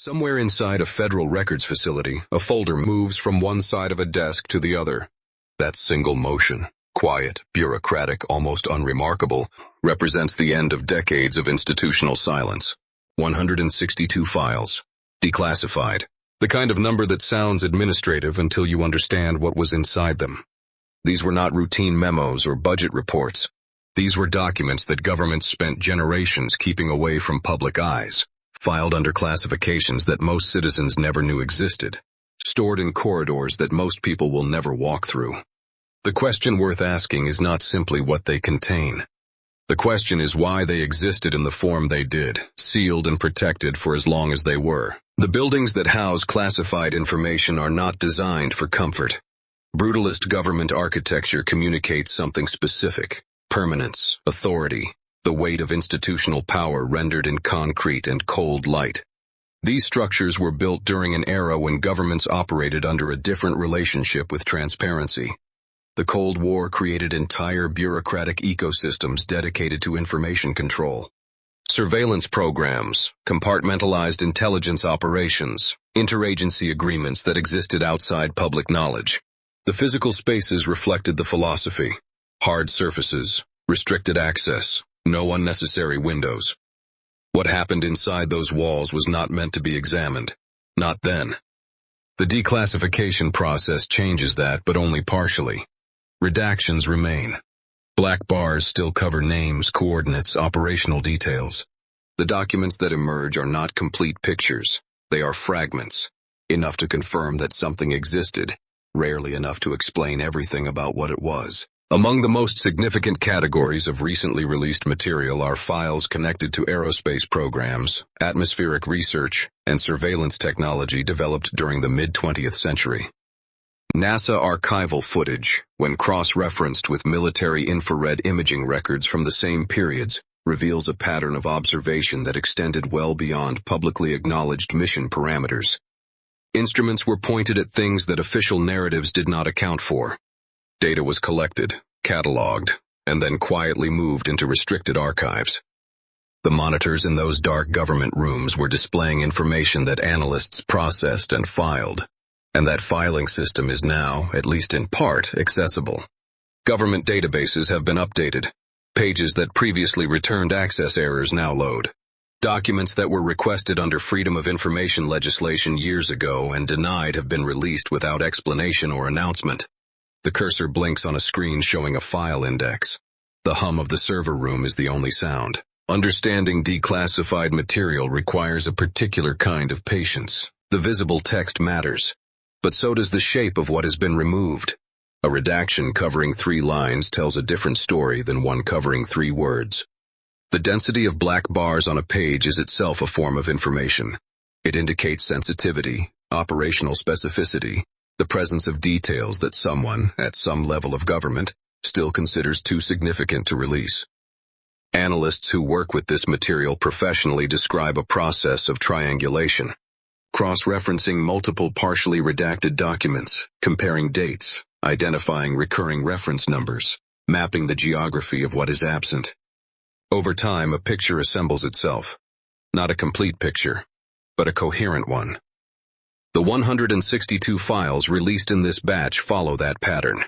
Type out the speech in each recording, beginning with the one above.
Somewhere inside a federal records facility, a folder moves from one side of a desk to the other. That single motion, quiet, bureaucratic, almost unremarkable, represents the end of decades of institutional silence. 162 files. Declassified. The kind of number that sounds administrative until you understand what was inside them. These were not routine memos or budget reports. These were documents that governments spent generations keeping away from public eyes, filed under classifications that most citizens never knew existed, stored in corridors that most people will never walk through. The question worth asking is not simply what they contain. The question is why they existed in the form they did, sealed and protected for as long as they were. The buildings that house classified information are not designed for comfort. Brutalist government architecture communicates something specific: permanence, authority, the weight of institutional power rendered in concrete and cold light. These structures were built during an era when governments operated under a different relationship with transparency. The Cold War created entire bureaucratic ecosystems dedicated to information control. Surveillance programs, compartmentalized intelligence operations, interagency agreements that existed outside public knowledge. The physical spaces reflected the philosophy: hard surfaces, restricted access, no unnecessary windows. What happened inside those walls was not meant to be examined. Not then. The declassification process changes that, but only partially. Redactions remain. Black bars still cover names, coordinates, operational details. The documents that emerge are not complete pictures. They are fragments, enough to confirm that something existed, rarely enough to explain everything about what it was. Among the most significant categories of recently released material are files connected to aerospace programs, atmospheric research, and surveillance technology developed during the mid-20th century. NASA archival footage, when cross-referenced with military infrared imaging records from the same periods, reveals a pattern of observation that extended well beyond publicly acknowledged mission parameters. Instruments were pointed at things that official narratives did not account for. Data was collected, cataloged, and then quietly moved into restricted archives. The monitors in those dark government rooms were displaying information that analysts processed and filed, and that filing system is now, at least in part, accessible. Government databases have been updated. Pages that previously returned access errors now load. Documents that were requested under Freedom of Information legislation years ago and denied have been released without explanation or announcement. The cursor blinks on a screen showing a file index. The hum of the server room is the only sound. Understanding declassified material requires a particular kind of patience. The visible text matters, but so does the shape of what has been removed. A redaction covering 3 lines tells a different story than one covering 3 words. The density of black bars on a page is itself a form of information. It indicates sensitivity, operational specificity, the presence of details that someone, at some level of government, still considers too significant to release. Analysts who work with this material professionally describe a process of triangulation, cross-referencing multiple partially redacted documents, comparing dates, identifying recurring reference numbers, mapping the geography of what is absent. Over time, a picture assembles itself. Not a complete picture, but a coherent one. The 162 files released in this batch follow that pattern.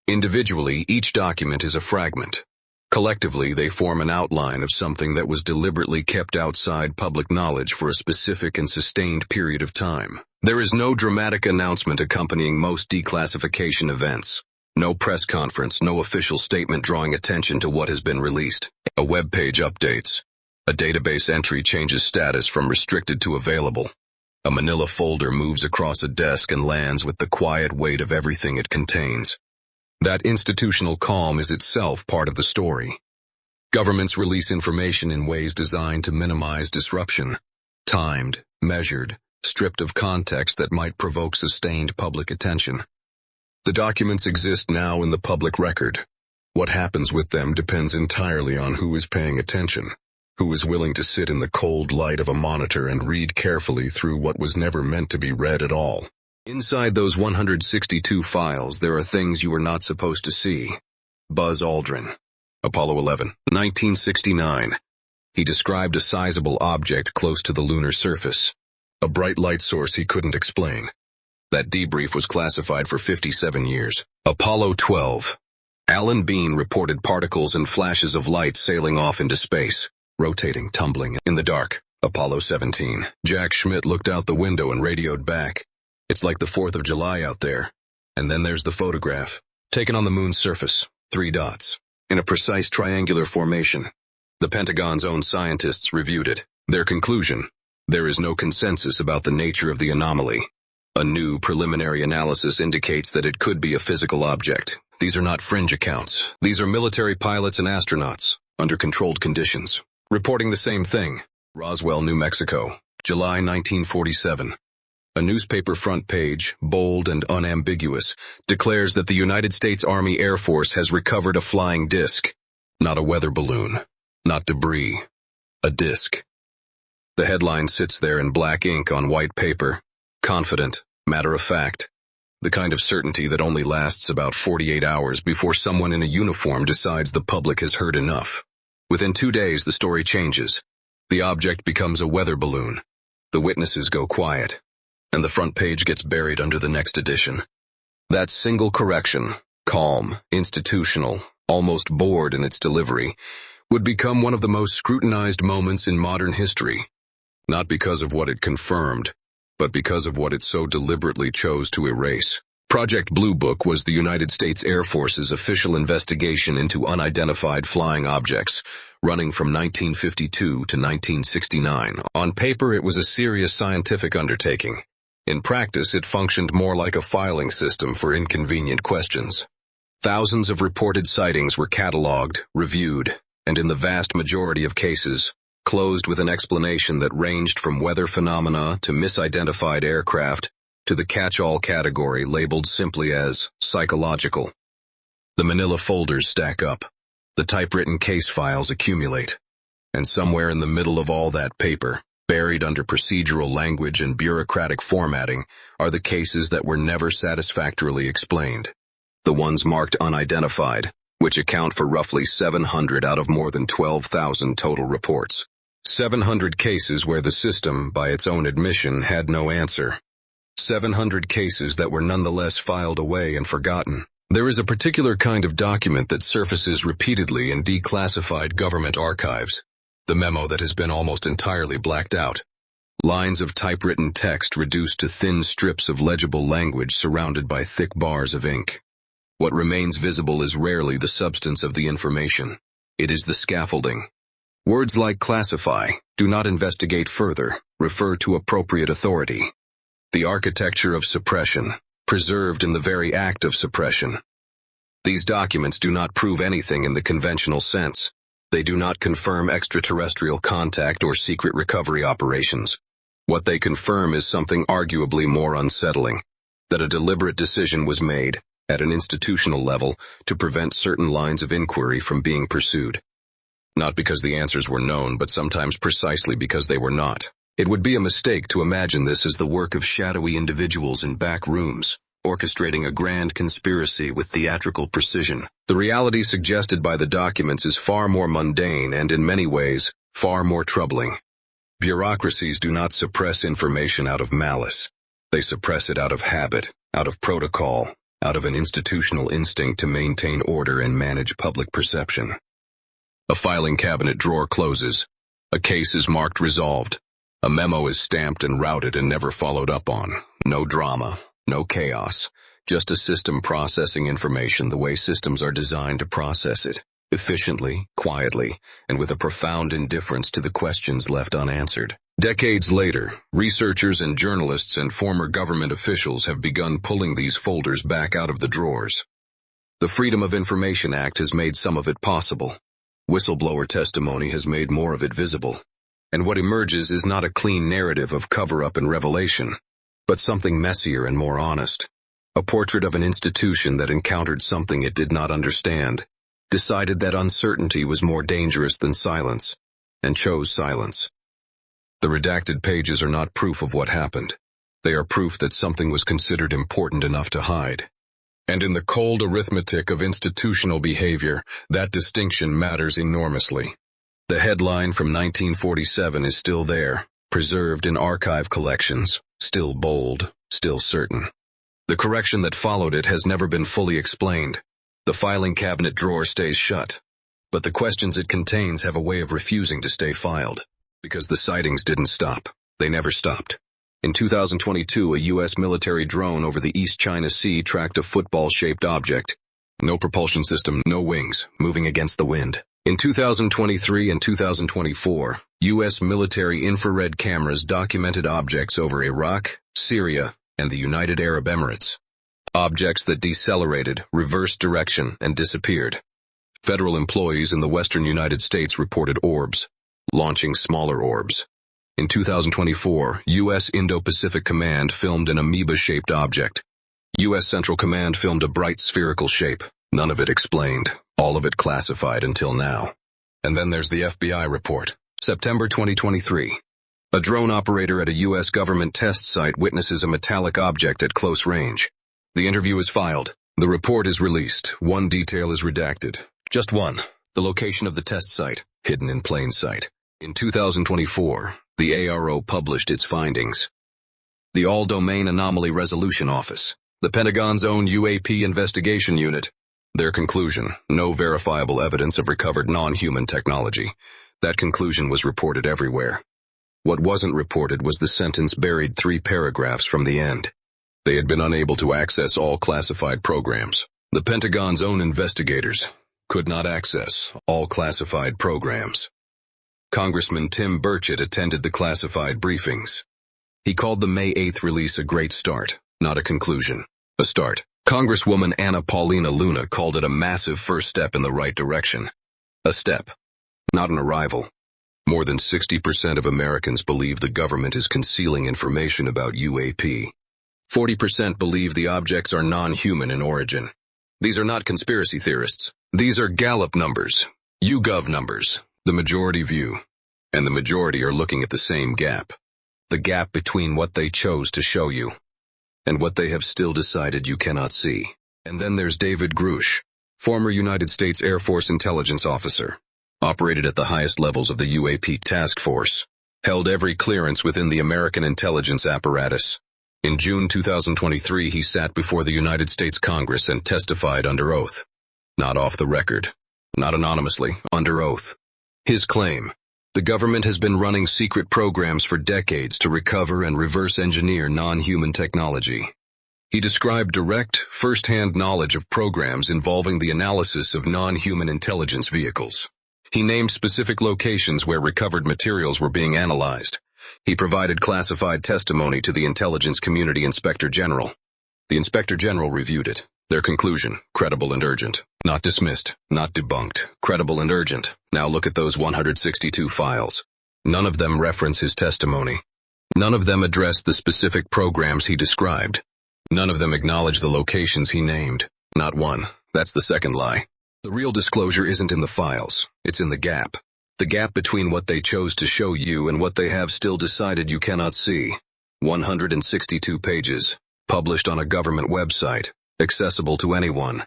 Individually, each document is a fragment. Collectively, they form an outline of something that was deliberately kept outside public knowledge for a specific and sustained period of time. There is no dramatic announcement accompanying most declassification events. No press conference, no official statement drawing attention to what has been released. A web page updates. A database entry changes status from restricted to available. A manila folder moves across a desk and lands with the quiet weight of everything it contains. That institutional calm is itself part of the story. Governments release information in ways designed to minimize disruption. Timed, measured, stripped of context that might provoke sustained public attention. The documents exist now in the public record. What happens with them depends entirely on who is paying attention, who is willing to sit in the cold light of a monitor and read carefully through what was never meant to be read at all. Inside those 162 files, there are things you are not supposed to see. Buzz Aldrin. Apollo 11, 1969. He described a sizable object close to the lunar surface. A bright light source he couldn't explain. That debrief was classified for 57 years. Apollo 12. Alan Bean reported particles and flashes of light sailing off into space, rotating, tumbling in the dark. Apollo 17. Jack Schmitt looked out the window and radioed back. It's like the 4th of July out there. And then there's the photograph, taken on the moon's surface, 3 dots, in a precise triangular formation. The Pentagon's own scientists reviewed it. Their conclusion: there is no consensus about the nature of the anomaly. A new preliminary analysis indicates that it could be a physical object. These are not fringe accounts. These are military pilots and astronauts, under controlled conditions, reporting the same thing. Roswell, New Mexico, July 1947. A newspaper front page, bold and unambiguous, declares that the United States Army Air Force has recovered a flying disc. Not a weather balloon, not debris, a disc. The headline sits there in black ink on white paper, confident, matter-of-fact, the kind of certainty that only lasts about 48 hours before someone in a uniform decides the public has heard enough. Within 2 days, the story changes. The object becomes a weather balloon. The witnesses go quiet, and the front page gets buried under the next edition. That single correction, calm, institutional, almost bored in its delivery, would become one of the most scrutinized moments in modern history, not because of what it confirmed, but because of what it so deliberately chose to erase. Project Blue Book was the United States Air Force's official investigation into unidentified flying objects, running from 1952 to 1969. On paper, it was a serious scientific undertaking. In practice, it functioned more like a filing system for inconvenient questions. Thousands of reported sightings were cataloged, reviewed, and in the vast majority of cases, closed with an explanation that ranged from weather phenomena to misidentified aircraft to the catch-all category labeled simply as psychological. The manila folders stack up. The typewritten case files accumulate. And somewhere in the middle of all that paper, buried under procedural language and bureaucratic formatting, are the cases that were never satisfactorily explained. The ones marked unidentified, which account for roughly 700 out of more than 12,000 total reports. 700 cases where the system, by its own admission, had no answer. 700 cases that were nonetheless filed away and forgotten. There is a particular kind of document that surfaces repeatedly in declassified government archives. The memo that has been almost entirely blacked out. Lines of typewritten text reduced to thin strips of legible language surrounded by thick bars of ink. What remains visible is rarely the substance of the information. It is the scaffolding. Words like classify, do not investigate further, refer to appropriate authority. The architecture of suppression, preserved in the very act of suppression. These documents do not prove anything in the conventional sense. They do not confirm extraterrestrial contact or secret recovery operations. What they confirm is something arguably more unsettling, that a deliberate decision was made, at an institutional level, to prevent certain lines of inquiry from being pursued. Not because the answers were known, but sometimes precisely because they were not. It would be a mistake to imagine this as the work of shadowy individuals in back rooms, orchestrating a grand conspiracy with theatrical precision. The reality suggested by the documents is far more mundane and, in many ways, far more troubling. Bureaucracies do not suppress information out of malice. They suppress it out of habit, out of protocol, out of an institutional instinct to maintain order and manage public perception. A filing cabinet drawer closes. A case is marked resolved. A memo is stamped and routed and never followed up on. No drama, no chaos, just a system processing information the way systems are designed to process it, efficiently, quietly, and with a profound indifference to the questions left unanswered. Decades later, researchers and journalists and former government officials have begun pulling these folders back out of the drawers. The Freedom of Information Act has made some of it possible. Whistleblower testimony has made more of it visible. And what emerges is not a clean narrative of cover-up and revelation, but something messier and more honest. A portrait of an institution that encountered something it did not understand, decided that uncertainty was more dangerous than silence, and chose silence. The redacted pages are not proof of what happened. They are proof that something was considered important enough to hide. And in the cold arithmetic of institutional behavior, that distinction matters enormously. The headline from 1947 is still there, preserved in archive collections, still bold, still certain. The correction that followed it has never been fully explained. The filing cabinet drawer stays shut, but the questions it contains have a way of refusing to stay filed. Because the sightings didn't stop. They never stopped. In 2022, a U.S. military drone over the East China Sea tracked a football-shaped object. No propulsion system, no wings, moving against the wind. In 2023 and 2024, U.S. military infrared cameras documented objects over Iraq, Syria, and the United Arab Emirates. Objects that decelerated, reversed direction, and disappeared. Federal employees in the western United States reported orbs, launching smaller orbs. In 2024, U.S. Indo-Pacific Command filmed an amoeba-shaped object. U.S. Central Command filmed a bright spherical shape. None of it explained, all of it classified until now. And then there's the FBI report. September 2023. A drone operator at a U.S. government test site witnesses a metallic object at close range. The interview is filed. The report is released. One detail is redacted. Just one. The location of the test site, hidden in plain sight. In 2024, the ARO published its findings. The All-Domain Anomaly Resolution Office, the Pentagon's own UAP investigation unit. Their conclusion, no verifiable evidence of recovered non-human technology. That conclusion was reported everywhere. What wasn't reported was the sentence buried 3 paragraphs from the end. They had been unable to access all classified programs. The Pentagon's own investigators could not access all classified programs. Congressman Tim Burchett attended the classified briefings. He called the May 8th release a great start, not a conclusion. A start. Congresswoman Anna Paulina Luna called it a massive first step in the right direction. A step, not an arrival. More than 60% of Americans believe the government is concealing information about UAP. 40% believe the objects are non-human in origin. These are not conspiracy theorists. These are Gallup numbers, YouGov numbers, the majority view. And the majority are looking at the same gap. The gap between what they chose to show you and what they have still decided you cannot see. And then there's David Grush, former United States Air Force intelligence officer, operated at the highest levels of the UAP task force, held every clearance within the American intelligence apparatus. In June 2023, he sat before the United States Congress and testified under oath. Not off the record, not anonymously, under oath. His claim: the government has been running secret programs for decades to recover and reverse engineer non-human technology. He described direct, first-hand knowledge of programs involving the analysis of non-human intelligence vehicles. He named specific locations where recovered materials were being analyzed. He provided classified testimony to the Intelligence Community Inspector General. The Inspector General reviewed it. Their conclusion: credible and urgent. Not dismissed, not debunked. Credible and urgent. Now look at those 162 files. None of them reference his testimony. None of them address the specific programs he described. None of them acknowledge the locations he named. Not one. That's the second lie. The real disclosure isn't in the files. It's in the gap. The gap between what they chose to show you and what they have still decided you cannot see. 162 pages, published on a government website, accessible to anyone.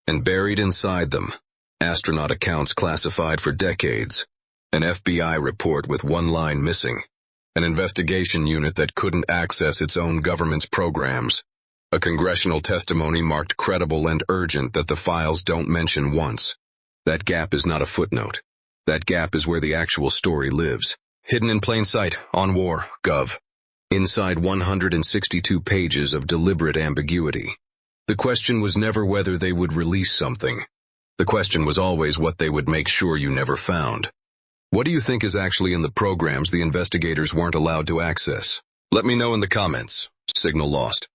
And buried inside them, astronaut accounts classified for decades, an FBI report with one line missing, an investigation unit that couldn't access its own government's programs, a congressional testimony marked credible and urgent that the files don't mention once. That gap is not a footnote. That gap is where the actual story lives, hidden in plain sight on war.gov. Inside 162 pages of deliberate ambiguity. The question was never whether they would release something. The question was always what they would make sure you never found. What do you think is actually in the programs the investigators weren't allowed to access? Let me know in the comments. Signal lost.